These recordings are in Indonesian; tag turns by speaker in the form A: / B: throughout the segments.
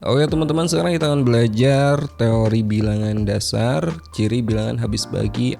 A: Oke teman-teman, sekarang kita akan belajar teori bilangan dasar, ciri bilangan habis bagi.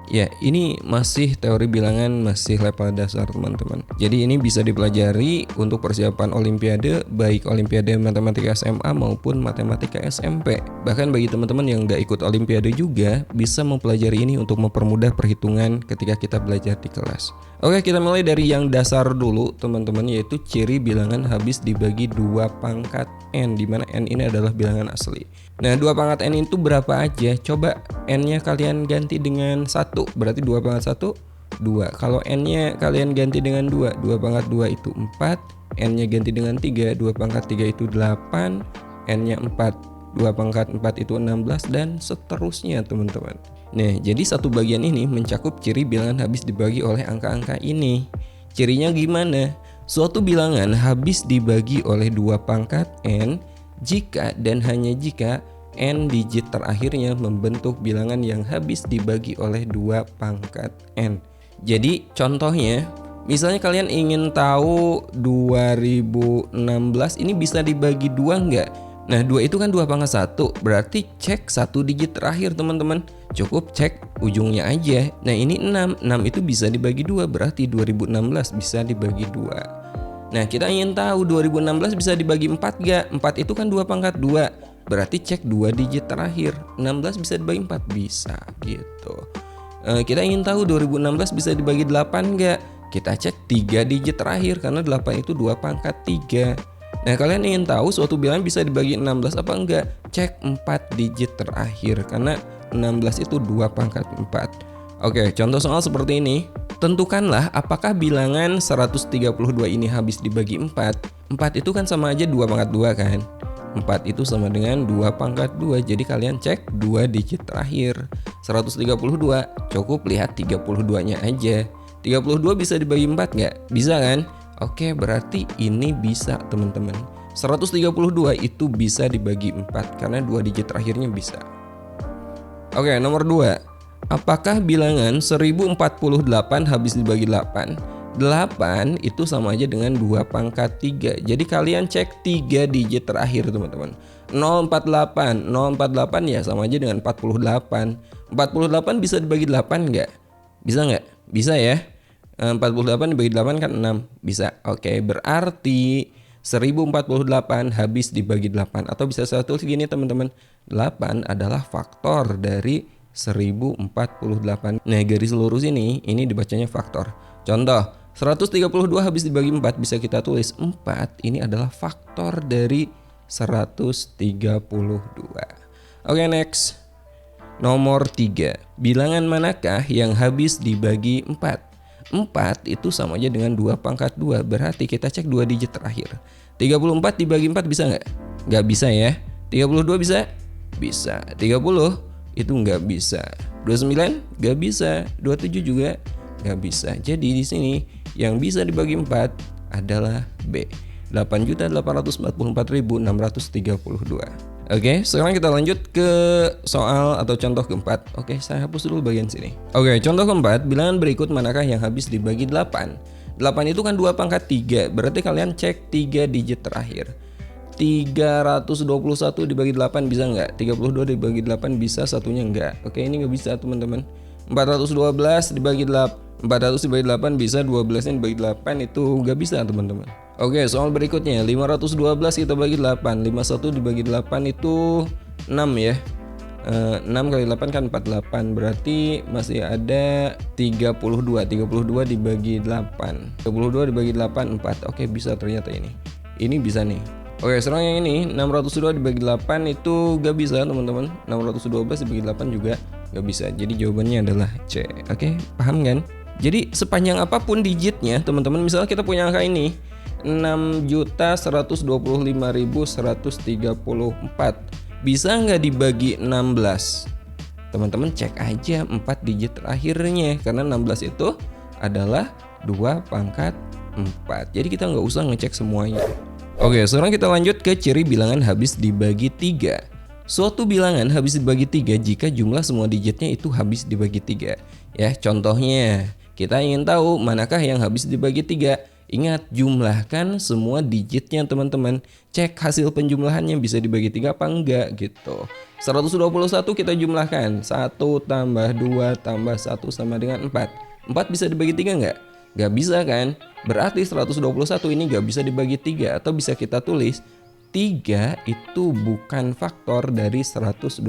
A: Ya, ini masih teori bilangan, masih level dasar teman-teman. Jadi ini bisa dipelajari untuk persiapan olimpiade, baik olimpiade matematika SMA maupun matematika SMP. Bahkan bagi teman-teman yang nggak ikut olimpiade juga bisa mempelajari ini untuk mempermudah perhitungan ketika kita belajar di kelas. Oke, kita mulai dari yang dasar dulu teman-teman, yaitu ciri bilangan habis dibagi 2 pangkat n, dimana n ini adalah bilangan asli. Nah, 2 pangkat n itu berapa aja? Coba n-nya kalian ganti dengan 1, berarti 2 pangkat 1, 2. Kalau n-nya kalian ganti dengan 2, 2 pangkat 2 itu 4, n-nya ganti dengan 3, 2 pangkat 3 itu 8, n-nya 4, 2 pangkat 4 itu 16, dan seterusnya teman-teman. Nah, jadi satu bagian ini mencakup ciri bilangan habis dibagi oleh angka-angka ini. Cirinya gimana? Suatu bilangan habis dibagi oleh 2 pangkat n jika dan hanya jika n digit terakhirnya membentuk bilangan yang habis dibagi oleh 2 pangkat n. Jadi contohnya, misalnya kalian ingin tahu 2016 ini bisa dibagi 2 enggak? Nah, 2 itu kan 2 pangkat 1, berarti cek 1 digit terakhir teman-teman. Cukup cek ujungnya aja. Nah, ini 6 itu bisa dibagi 2, berarti 2016 bisa dibagi 2. Nah, kita ingin tahu 2016 bisa dibagi 4 gak? 4 itu kan 2 pangkat 2, berarti cek 2 digit terakhir. 16 bisa dibagi 4, bisa gitu. Kita ingin tahu 2016 bisa dibagi 8 gak? Kita cek 3 digit terakhir, karena 8 itu 2 pangkat 3. Nah, kalian ingin tahu suatu bilangan bisa dibagi 16 apa enggak? Cek 4 digit terakhir, karena 16 itu 2 pangkat 4. Oke, contoh soal seperti ini. Tentukanlah apakah bilangan 132 ini habis dibagi 4. 4 itu kan sama aja 2 pangkat 2 kan? 4 itu sama dengan 2 pangkat 2. Jadi kalian cek 2 digit terakhir. 132, cukup lihat 32-nya aja. 32 bisa dibagi 4 nggak? Bisa kan? Oke, berarti ini bisa teman-teman. 132 itu bisa dibagi 4 karena 2 digit terakhirnya bisa. Oke, nomor 2. Apakah bilangan 1048 habis dibagi 8? 8 itu sama aja dengan 2 pangkat 3. Jadi kalian cek 3 digit terakhir teman-teman. 048 ya sama aja dengan 48. 48 bisa dibagi 8 nggak? Bisa nggak? Bisa ya. 48 dibagi 8 kan 6. Bisa. Oke, berarti 1048 habis dibagi 8. Atau bisa saya tulis gini teman-teman, 8 adalah faktor dari 1048. Nah, garis lurus ini dibacanya faktor. Contoh, 132 habis dibagi 4 bisa kita tulis 4 ini adalah faktor dari 132. Oke, next. Nomor 3. Bilangan manakah yang habis dibagi 4? 4 itu sama aja dengan 2 pangkat 2, berarti kita cek 2 digit terakhir. 34 dibagi 4 bisa nggak? Nggak bisa ya. 32 bisa? Bisa. 30 itu nggak bisa. 29 nggak bisa. 27 juga nggak bisa. Jadi di sini yang bisa dibagi 4 adalah B. 8.844.632. Oke, sekarang kita lanjut ke soal atau contoh keempat. Oke, saya hapus dulu bagian sini. Oke, contoh keempat, bilangan berikut manakah yang habis dibagi 8? 8 itu kan 2 pangkat 3, berarti kalian cek 3 digit terakhir. 321 dibagi 8 bisa nggak? 32 dibagi 8 bisa, satunya nggak. Oke, ini nggak bisa teman-teman. 412 dibagi 8, 400 dibagi 8 bisa, 12 nya dibagi 8 itu nggak bisa teman-teman. Oke, soal berikutnya 512 kita bagi 8. 51 dibagi 8 itu 6 ya. 6 kali 8 kan 48, berarti masih ada 32. 32 dibagi 8. 32 dibagi 8 4. Oke, bisa ternyata ini. Ini bisa nih. Oke, sekarang yang ini 602 dibagi 8 itu gak bisa teman-teman. 612 dibagi 8 juga gak bisa. Jadi jawabannya adalah C. Oke, paham kan? Jadi sepanjang apapun digitnya teman-teman, misalnya kita punya angka ini 6.125.134, bisa nggak dibagi 16? Teman-teman cek aja 4 digit terakhirnya, karena 16 itu adalah 2 pangkat 4. Jadi kita nggak usah ngecek semuanya. Oke, sekarang kita lanjut ke ciri bilangan habis dibagi 3. Suatu bilangan habis dibagi 3 jika jumlah semua digitnya itu habis dibagi 3. Ya, contohnya kita ingin tahu manakah yang habis dibagi 3. Ingat, jumlahkan semua digitnya teman-teman. Cek hasil penjumlahannya bisa dibagi 3 apa enggak gitu. 121 kita jumlahkan. 1 tambah 2 tambah 1 sama dengan 4. 4 bisa dibagi 3 enggak? Enggak bisa kan? Berarti 121 ini enggak bisa dibagi 3. Atau bisa kita tulis 3 itu bukan faktor dari 121.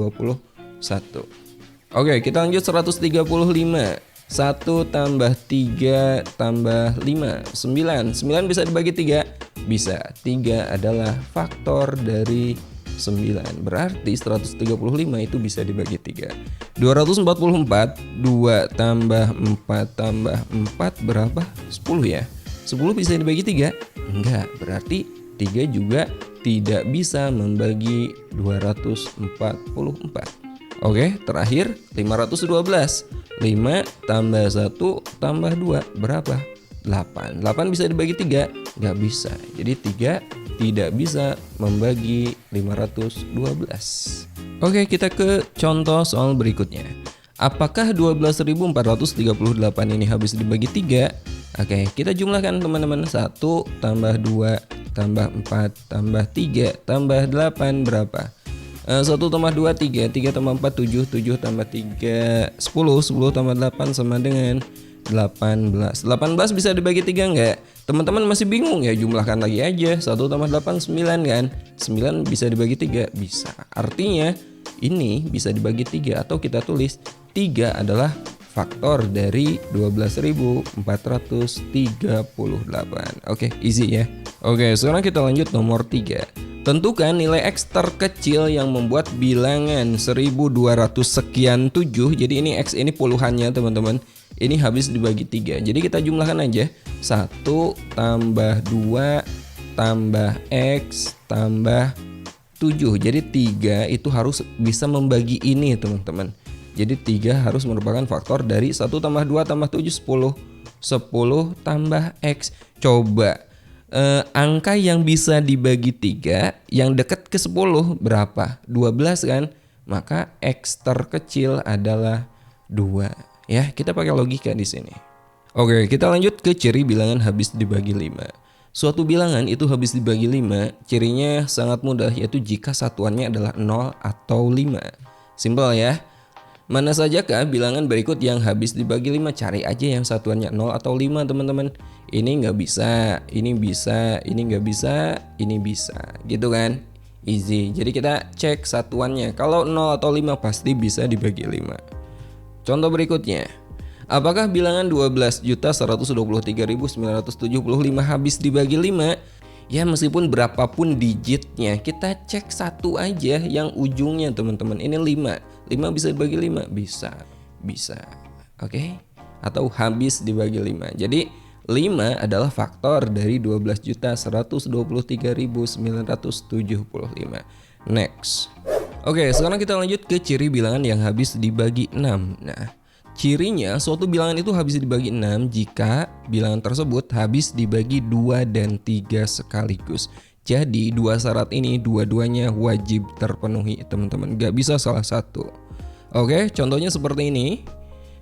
A: Oke, kita lanjut 135. 1 tambah 3 tambah 5 9. 9 bisa dibagi 3? Bisa. 3 adalah faktor dari 9. Berarti 135 itu bisa dibagi 3. 244. 2 tambah 4 tambah 4 berapa? 10 ya? 10 bisa dibagi 3? Enggak. Berarti 3 juga tidak bisa membagi 244. Oke, terakhir 512. 5 tambah 1 tambah 2 berapa? 8. 8 bisa dibagi 3? Nggak bisa. Jadi 3 tidak bisa membagi 512. Oke, kita ke contoh soal berikutnya. Apakah 12.438 ini habis dibagi 3? Oke, kita jumlahkan teman-teman. 1 tambah 2 tambah 4 tambah 3 tambah 8 berapa? 1 tambah 2 3, 3 tambah 4 7, 7 tambah 3 10, 10 tambah 8 sama dengan 18. 18 bisa dibagi 3 enggak? Teman-teman masih bingung ya, jumlahkan lagi aja. 1 tambah 8 9 kan? 9 bisa dibagi 3? Bisa. Artinya ini bisa dibagi 3 atau kita tulis 3 adalah faktor dari 12.438. Oke, easy ya. Oke, sekarang kita lanjut nomor 3. Tentukan nilai X terkecil yang membuat bilangan 1200 sekian 7. Jadi ini X ini puluhannya teman-teman. Ini habis dibagi 3. Jadi kita jumlahkan aja. 1 tambah 2 tambah X tambah 7. Jadi 3 itu harus bisa membagi ini teman-teman. Jadi 3 harus merupakan faktor dari 1 tambah 2 tambah 7 10. 10 tambah X. Coba angka yang bisa dibagi 3 yang dekat ke 10 berapa? 12 kan? Maka X terkecil adalah 2. Ya, kita pakai logika di sini. Oke, kita lanjut ke ciri bilangan habis dibagi 5. Suatu bilangan itu habis dibagi 5, cirinya sangat mudah, yaitu jika satuannya adalah 0 atau 5. Simpel ya. Mana sajakah bilangan berikut yang habis dibagi 5? Cari aja yang satuannya 0 atau 5 teman-teman. Ini nggak bisa, ini bisa, ini nggak bisa, ini bisa. Gitu kan? Easy. Jadi kita cek satuannya. Kalau 0 atau 5 pasti bisa dibagi 5. Contoh berikutnya. Apakah bilangan 12.123.975 habis dibagi 5? Ya meskipun berapapun digitnya, kita cek satu aja yang ujungnya teman-teman. Ini 5. 5 bisa dibagi 5? Bisa. Bisa. Oke? Atau habis dibagi 5. Jadi 5 adalah faktor dari 12.123.975. Next. Oke, sekarang kita lanjut ke ciri bilangan yang habis dibagi 6. Nah, cirinya suatu bilangan itu habis dibagi 6 jika bilangan tersebut habis dibagi 2 dan 3 sekaligus. Jadi dua syarat ini dua-duanya wajib terpenuhi teman-teman, gak bisa salah satu. Oke, contohnya seperti ini.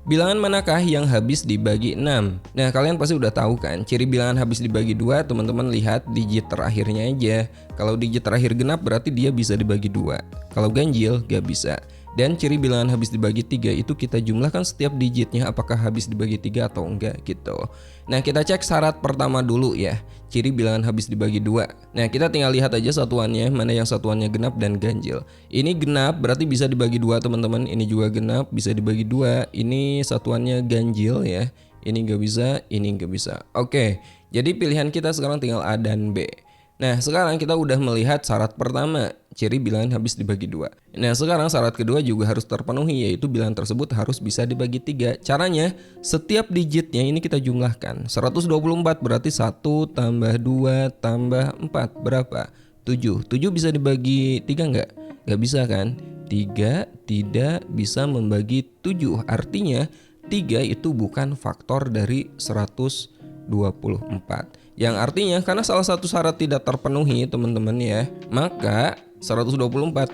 A: Bilangan manakah yang habis dibagi 6? Nah, kalian pasti udah tahu kan, ciri bilangan habis dibagi 2, teman-teman lihat digit terakhirnya aja. Kalau digit terakhir genap berarti dia bisa dibagi 2. Kalau ganjil gak bisa. Dan ciri bilangan habis dibagi 3 itu kita jumlahkan setiap digitnya apakah habis dibagi 3 atau enggak gitu. Nah, kita cek syarat pertama dulu ya. Ciri bilangan habis dibagi 2. Nah, kita tinggal lihat aja satuannya, mana yang satuannya genap dan ganjil. Ini genap berarti bisa dibagi 2 teman-teman. Ini juga genap bisa dibagi 2. Ini satuannya ganjil ya. Ini nggak bisa, ini nggak bisa. Oke, jadi pilihan kita sekarang tinggal A dan B. Nah, sekarang kita udah melihat syarat pertama, ciri bilangan habis dibagi 2. Nah, sekarang syarat kedua juga harus terpenuhi, yaitu bilangan tersebut harus bisa dibagi 3. Caranya, setiap digitnya ini kita jumlahkan. 124 berarti 1 tambah 2 tambah 4 berapa? 7. 7 bisa dibagi 3 nggak? Nggak bisa kan? 3 tidak bisa membagi 7. Artinya 3 itu bukan faktor dari 124. Yang artinya karena salah satu syarat tidak terpenuhi teman-teman ya, maka 124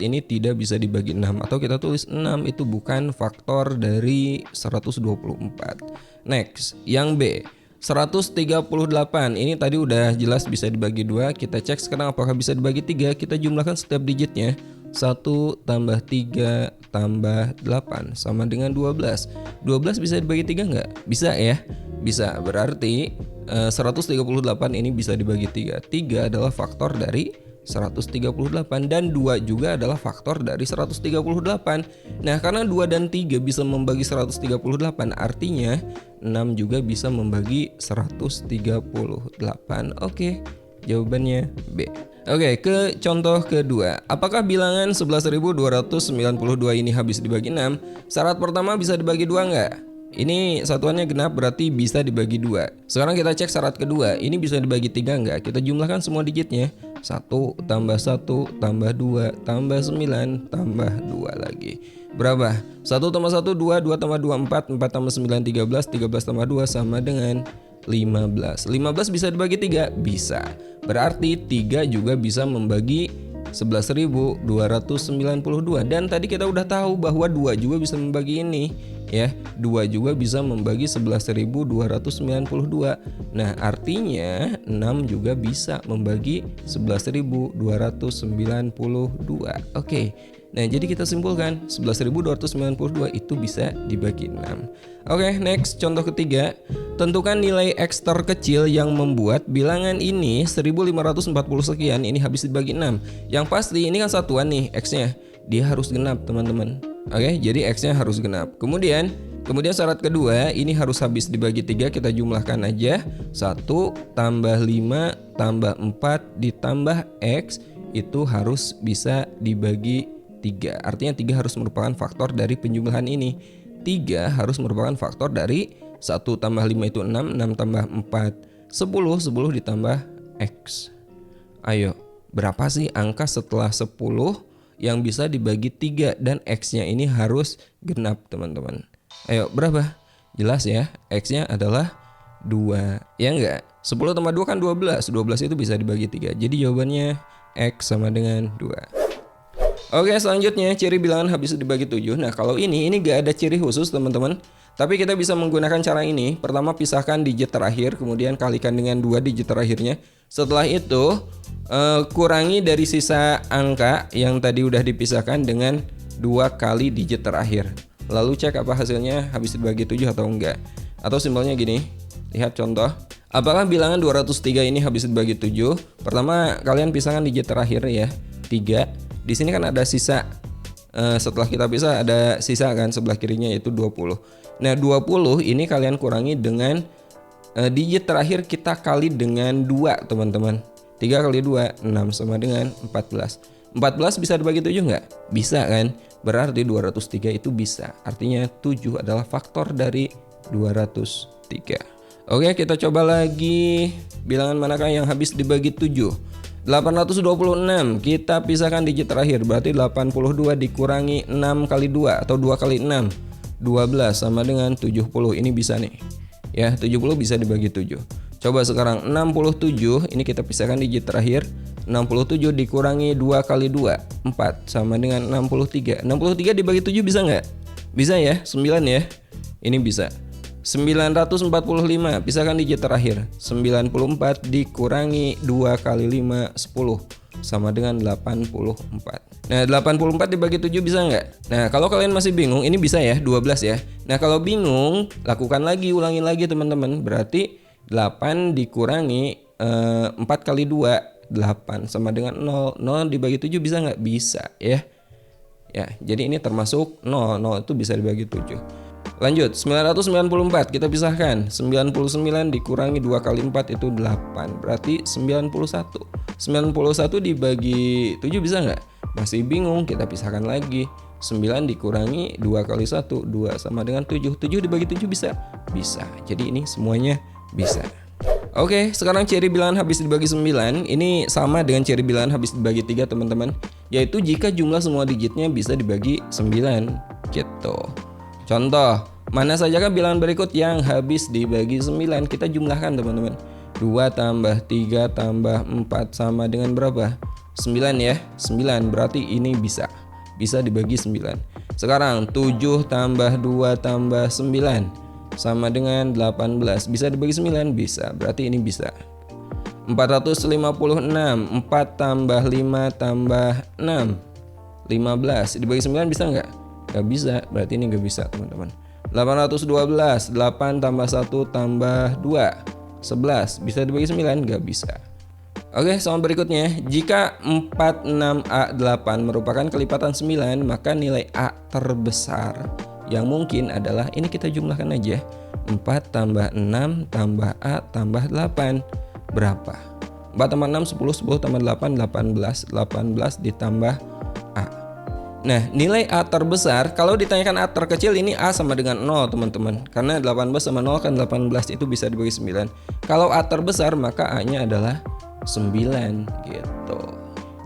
A: ini tidak bisa dibagi 6 atau kita tulis 6 itu bukan faktor dari 124. Next, yang B. 138 ini tadi udah jelas bisa dibagi 2. Kita cek sekarang apakah bisa dibagi 3. Kita jumlahkan setiap digitnya. 1 tambah 3 tambah 8 sama dengan 12. 12 bisa dibagi 3 nggak? Bisa ya? Bisa. Berarti 138 ini bisa dibagi 3. 3 adalah faktor dari 138 dan 2 juga adalah faktor dari 138. Nah, karena 2 dan 3 bisa membagi 138, artinya 6 juga bisa membagi 138. Oke, jawabannya B. Oke, ke contoh kedua. Apakah bilangan 11.292 ini habis dibagi 6? Syarat pertama bisa dibagi 2 nggak? Ini satuannya genap berarti bisa dibagi 2. Sekarang kita cek syarat kedua. Ini bisa dibagi 3 nggak? Kita jumlahkan semua digitnya. 1 tambah 1 tambah 2 tambah 9 tambah 2 lagi. Berapa? 1 tambah 1 2, 2 tambah 2 4, 4 tambah 9 13, 13 tambah 2 sama dengan 15. 15 bisa dibagi 3? Bisa. Berarti 3 juga bisa membagi 11.292. Dan tadi kita udah tahu bahwa 2 juga bisa membagi ini ya. 2 juga bisa membagi 11.292. Nah, artinya 6 juga bisa membagi 11.292. Oke. Nah, jadi kita simpulkan 11.292 itu bisa dibagi 6. Oke, next contoh ketiga. Tentukan nilai X terkecil yang membuat bilangan ini 1540 sekian ini habis dibagi 6. Yang pasti ini kan satuan nih X-nya. Dia harus genap, teman-teman. Oke, jadi X-nya harus genap. Kemudian syarat kedua, ini harus habis dibagi 3. Kita jumlahkan aja. 1 tambah 5 tambah 4 ditambah X itu harus bisa dibagi 3. Artinya 3 harus merupakan faktor dari penjumlahan ini. 3 harus merupakan faktor dari 1 tambah 5 itu 6, 6 tambah 4 10, 10 ditambah X. Ayo, berapa sih angka setelah 10 yang bisa dibagi 3 dan X-nya ini harus genap, teman-teman? Ayo, berapa? Jelas ya, X-nya adalah 2. Ya enggak? 10 tambah 2 kan 12. 12 itu bisa dibagi 3. Jadi jawabannya X sama dengan 2. Oke, selanjutnya ciri bilangan habis dibagi 7. Nah, kalau ini gak ada ciri khusus, teman-teman. Tapi kita bisa menggunakan cara ini. Pertama, pisahkan digit terakhir, kemudian kalikan dengan 2 digit terakhirnya. Setelah itu, kurangi dari sisa angka yang tadi udah dipisahkan dengan 2 kali digit terakhir. Lalu cek apa hasilnya habis dibagi 7 atau enggak. Atau simbolnya gini. Lihat contoh. Apakah bilangan 203 ini habis dibagi 7? Pertama, kalian pisahkan digit terakhir ya. 3. Di sini kan ada sisa. Setelah kita pisah ada sisa kan sebelah kirinya yaitu 20. Nah, 20 ini kalian kurangi dengan digit terakhir kita kali dengan 2, teman-teman. 3 kali 2 6 sama dengan 14. 14 bisa dibagi 7 nggak? Bisa kan? Berarti 203 itu bisa. Artinya 7 adalah faktor dari 203. Oke, kita coba lagi. Bilangan manakah yang habis dibagi 7? 826. Kita pisahkan digit terakhir. Berarti 82 dikurangi 6 kali 2 atau 2 kali 6. 12 sama dengan 70. Ini bisa nih. Ya, 70 bisa dibagi 7. Coba sekarang 67. Ini kita pisahkan digit terakhir. 67 dikurangi 2 kali 2. 4 sama dengan 63. 63 dibagi 7 bisa nggak? Bisa ya, 9 ya. Ini bisa. 945, pisahkan digit terakhir. 94 dikurangi 2 kali 5, 10 sama dengan 84. Nah, 84 dibagi 7 bisa nggak? Nah, kalau kalian masih bingung, ini bisa ya, 12 ya. Nah, kalau bingung, lakukan lagi, ulangin lagi teman-teman. Berarti 8 dikurangi 4 kali 2, 8 sama dengan 0. 0 dibagi 7 bisa nggak? Bisa ya. Ya, jadi ini termasuk 0. 0 itu bisa dibagi 7. Lanjut, 994 kita pisahkan. 99 dikurangi 2 kali 4 itu 8. Berarti 91. 91 dibagi 7 bisa nggak? Masih bingung, kita pisahkan lagi. 9 dikurangi 2 kali 1, 2 sama dengan 7. 7 dibagi 7 bisa? Bisa. Jadi ini semuanya bisa. Oke, sekarang ciri bilangan habis dibagi 9 ini sama dengan ciri bilangan habis dibagi 3, teman-teman. Yaitu jika jumlah semua digitnya bisa dibagi 9 gitu. Contoh, mana sajakah bilangan berikut yang habis dibagi 9? Kita jumlahkan, teman-teman. 2 tambah 3 tambah 4 sama dengan berapa? 9 ya. 9 berarti ini bisa dibagi 9. Sekarang 7 tambah 2 tambah 9. sama dengan 18. Bisa dibagi 9? Bisa, berarti ini bisa. 456, 4 tambah 5 tambah 6, 15. Dibagi 9 bisa nggak? Nggak bisa, berarti ini nggak bisa teman-teman. 812, 8 tambah 1 tambah 2, 11. Bisa dibagi 9? Nggak bisa. Oke, soal berikutnya. Jika 46A8 merupakan kelipatan 9, maka nilai A terbesar yang mungkin adalah, ini kita jumlahkan aja. 4 tambah 6 tambah A tambah 8. Berapa? 4 tambah 6, 10, 10 tambah 8, 18, 18 ditambah A. Nah, nilai A terbesar, kalau ditanyakan A terkecil, ini A sama dengan 0 teman-teman. Karena 18 sama 0 kan 18, itu bisa dibagi 9. Kalau A terbesar, maka A-nya adalah 9 gitu.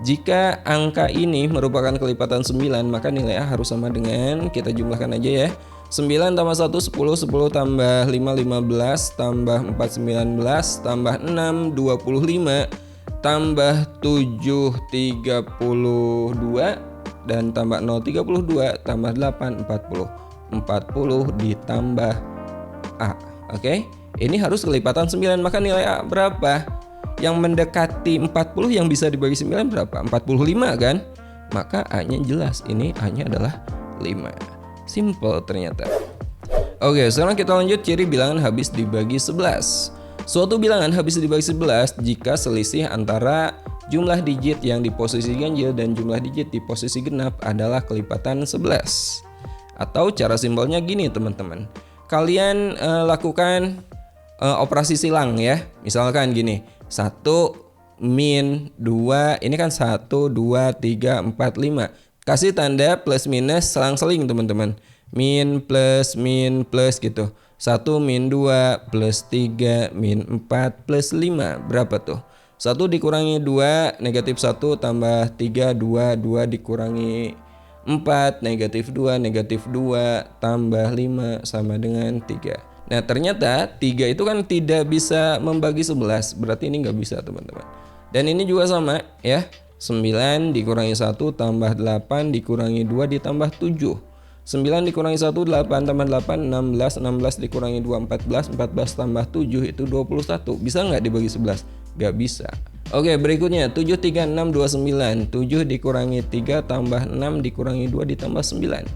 A: Jika angka ini merupakan kelipatan 9, maka nilai A harus sama dengan, kita jumlahkan aja ya. 9 tambah 1, 10, 10 tambah 5, 15, tambah 4, 19, tambah 6, 25, tambah 7, 32, dan tambah 0, 32, tambah 8, 40. 40 ditambah A. Oke, ini harus kelipatan 9, maka nilai A berapa? Yang mendekati 40 yang bisa dibagi 9 berapa? 45 kan? Maka A-nya jelas, ini A-nya adalah 5. Simple ternyata. Oke, sekarang kita lanjut ciri bilangan habis dibagi 11. Suatu bilangan habis dibagi 11 jika selisih antara jumlah digit yang di posisi ganjil dan jumlah digit di posisi genap adalah kelipatan 11. Atau cara simpelnya gini teman-teman. Kalian lakukan operasi silang ya. Misalkan gini, 1 min 2, ini kan 1, 2, 3, 4, 5. Kasih tanda plus minus selang-seling teman-teman. Min plus gitu. 1 min 2 plus 3 min 4 plus 5. Berapa tuh? 1 dikurangi 2 negatif 1 tambah 3 2. 2 dikurangi 4 negatif 2 negatif 2 tambah 5 sama dengan 3. Nah ternyata 3 itu kan tidak bisa membagi 11. Berarti ini nggak bisa teman-teman. Dan ini juga sama ya. 9 dikurangi 1 tambah 8 dikurangi 2 ditambah 7. 9 dikurangi 1 8 tambah 8 16. 16 dikurangi 2 14. 14 tambah 7 itu 21. Bisa nggak dibagi 11? Nggak bisa. Oke, berikutnya 7 3 6 29. 7 dikurangi 3 tambah 6 dikurangi 2 ditambah 9.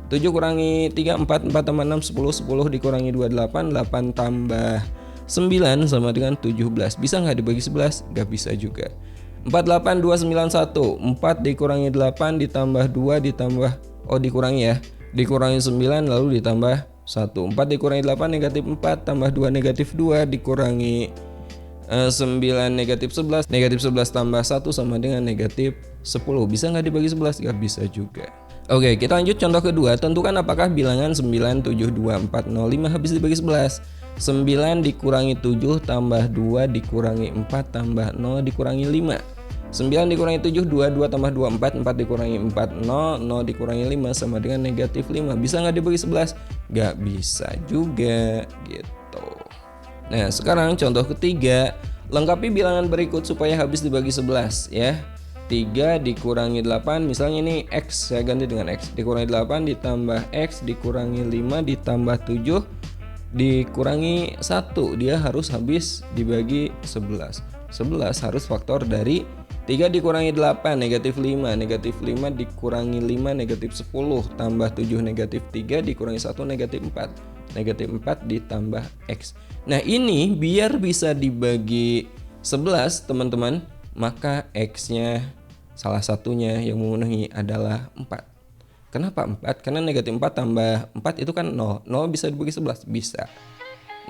A: 7 kurangi 3 4. 4 tambah 6 10. 10 dikurangi 2 8. 8 tambah 9 sama dengan 17. Bisa nggak dibagi 11? Nggak bisa juga. 48 291. 4 dikurangi 8 ditambah 2 ditambah dikurangi ya. Dikurangi 9 lalu ditambah 1. 4 dikurangi 8 negatif 4 tambah 2 negatif 2 dikurangi 9 negatif 11. Negatif 11 tambah 1 sama dengan negatif 10. Bisa nggak dibagi 11? Nggak bisa juga. Oke, kita lanjut contoh kedua. Tentukan apakah bilangan 9 7 2 4 0 5 habis dibagi 11. 9 dikurangi 7 tambah 2 dikurangi 4 tambah 0 dikurangi 5. 9 dikurangi 7 2. 2 tambah 2 4. 4 dikurangi 4 0. 0 dikurangi 5 sama dengan negatif 5. Bisa nggak dibagi 11? Nggak bisa juga gitu. Nah sekarang contoh ketiga. Lengkapi bilangan berikut supaya habis dibagi 11 ya. 3 dikurangi 8, misalnya ini X, saya ganti dengan X. Dikurangi 8 ditambah X dikurangi 5 ditambah 7 dikurangi 1. Dia harus habis dibagi 11. 11 harus faktor dari 3 dikurangi 8 negatif 5. Negatif 5 dikurangi 5 negatif 10 tambah 7 negatif 3 dikurangi 1 negatif 4. Negatif 4 ditambah X. Nah ini biar bisa dibagi 11 teman-teman, maka X-nya salah satunya yang memenuhi adalah 4. Kenapa 4? Karena negatif 4 tambah 4 itu kan 0. 0 bisa dibagi 11? Bisa.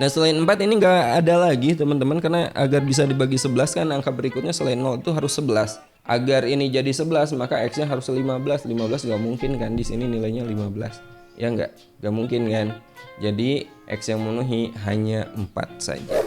A: Nah selain 4 ini nggak ada lagi teman-teman, karena agar bisa dibagi 11 kan angka berikutnya selain 0 itu harus 11. Agar ini jadi 11 maka X-nya harus 15. 15 nggak mungkin kan, di sini nilainya 15. Ya nggak mungkin kan. Jadi X yang memenuhi hanya 4 saja.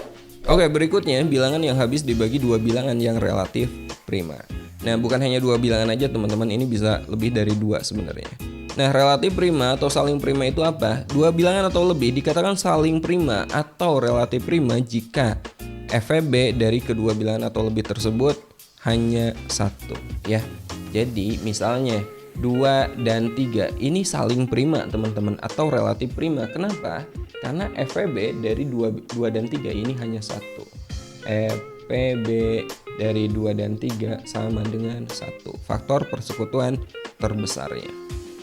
A: Oke, berikutnya bilangan yang habis dibagi dua bilangan yang relatif prima. Nah bukan hanya dua bilangan aja teman-teman, ini bisa lebih dari dua sebenarnya. Nah relatif prima atau saling prima itu apa? Dua bilangan atau lebih dikatakan saling prima atau relatif prima jika FEB dari kedua bilangan atau lebih tersebut hanya satu ya. Jadi misalnya 2 dan 3 ini saling prima teman-teman atau relatif prima. Kenapa? Karena FVB dari 2 dan 3 ini hanya 1. FVB dari 2 dan 3 sama dengan 1. Faktor persekutuan terbesarnya.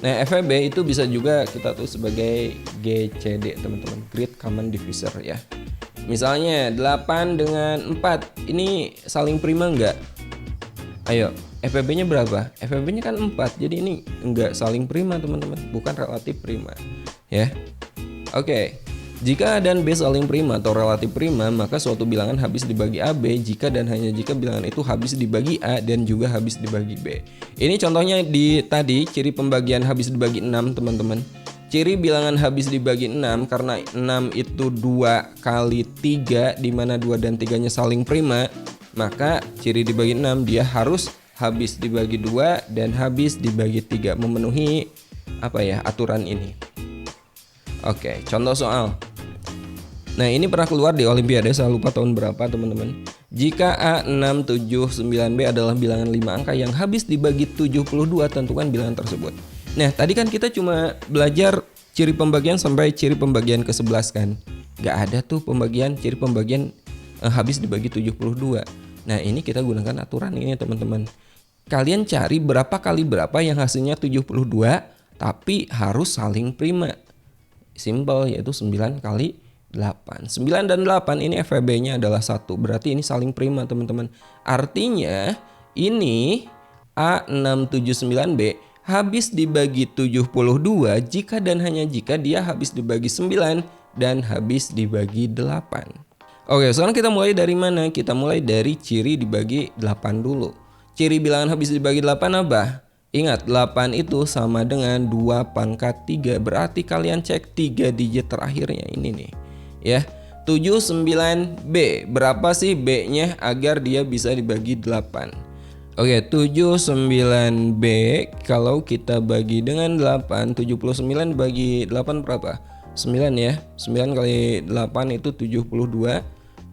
A: Nah, FVB itu bisa juga kita tulis sebagai GCD, teman-teman. Great Common Divisor ya. Misalnya 8 dengan 4. Ini saling prima enggak? Ayo, FVB-nya berapa? FVB-nya kan 4. Jadi ini enggak saling prima, teman-teman. Bukan relatif prima. Ya. Oke. Jika A dan B saling prima atau relatif prima, maka suatu bilangan habis dibagi AB jika dan hanya jika bilangan itu habis dibagi A dan juga habis dibagi B. Ini contohnya di tadi ciri pembagian habis dibagi 6, teman-teman. Ciri bilangan habis dibagi 6 karena 6 itu 2 kali 3 di mana 2 dan 3-nya saling prima. Maka ciri dibagi 6 dia harus habis dibagi 2 dan habis dibagi 3, memenuhi aturan ini. Oke, contoh soal. Nah, ini pernah keluar di Olimpiade, saya lupa tahun berapa, teman-teman. Jika A679B adalah bilangan 5 angka yang habis dibagi 72, tentukan bilangan tersebut. Nah, tadi kan kita cuma belajar ciri pembagian sampai ciri pembagian ke-11 kan. Gak ada tuh ciri pembagian habis dibagi 72. Nah, ini kita gunakan aturan ini, teman-teman. Kalian cari berapa kali berapa yang hasilnya 72 tapi harus saling prima. Simple, yaitu 9 kali 8. 9 dan 8 ini FVB-nya adalah 1. Berarti ini saling prima, teman-teman. Artinya ini A679B habis dibagi 72 jika dan hanya jika dia habis dibagi 9 dan habis dibagi 8. Oke, sekarang kita mulai dari mana? Kita mulai dari ciri dibagi 8 dulu. Ciri bilangan habis dibagi 8 apa? Ingat, 8 itu sama dengan 2 pangkat 3. Berarti kalian cek 3 digit terakhirnya ini nih. Ya, 79B. Berapa sih B-nya agar dia bisa dibagi 8? Oke, 79B kalau kita bagi dengan 8, 79 bagi 8 berapa? 9 ya. 9 kali 8 itu 72.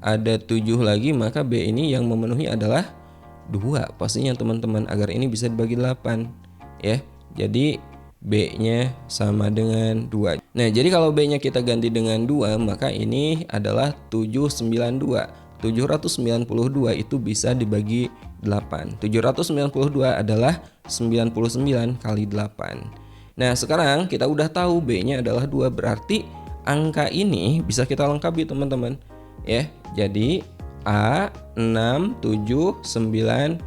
A: Ada 7 lagi, maka B ini yang memenuhi adalah 2 pastinya, teman-teman, agar ini bisa dibagi 8 ya. Jadi B-nya sama dengan 2. Nah, jadi kalau B-nya kita ganti dengan 2, maka ini adalah 792. 792 itu bisa dibagi 8. 792 adalah 99 kali 8. Nah, sekarang kita udah tahu B-nya adalah 2, berarti angka ini bisa kita lengkapi, teman-teman. Ya, jadi A679.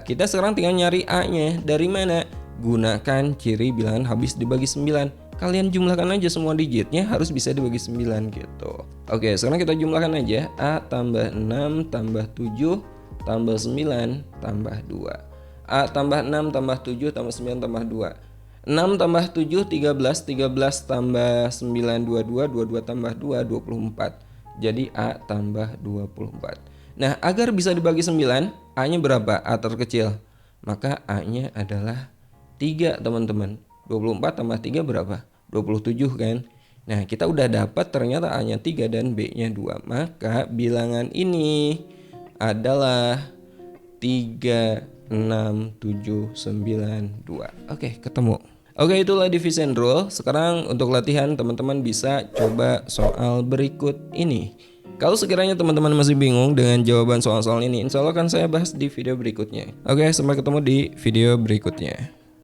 A: Kita sekarang tinggal nyari A-nya. Dari mana? Gunakan ciri bilangan habis dibagi 9. Kalian jumlahkan aja semua digitnya, harus bisa dibagi 9 gitu. Oke, sekarang kita jumlahkan aja. A tambah 6 tambah 7 tambah 9 tambah 2. A tambah 6 tambah 7 tambah 9 tambah 2. 6 tambah 7 13, 13 tambah 9 22, 22 tambah 2 24. Jadi A tambah 24. Nah, agar bisa dibagi 9, A-nya berapa? A terkecil. Maka A-nya adalah 3, teman-teman. 24 tambah 3 berapa? 27 kan? Nah, kita udah dapat ternyata A-nya 3 dan B-nya 2. Maka bilangan ini adalah 36792. Oke, ketemu. Oke, itulah division rule. Sekarang untuk latihan teman-teman bisa coba soal berikut ini. Kalau sekiranya teman-teman masih bingung dengan jawaban soal-soal ini, insya Allah akan saya bahas di video berikutnya. Oke, sampai ketemu di video berikutnya.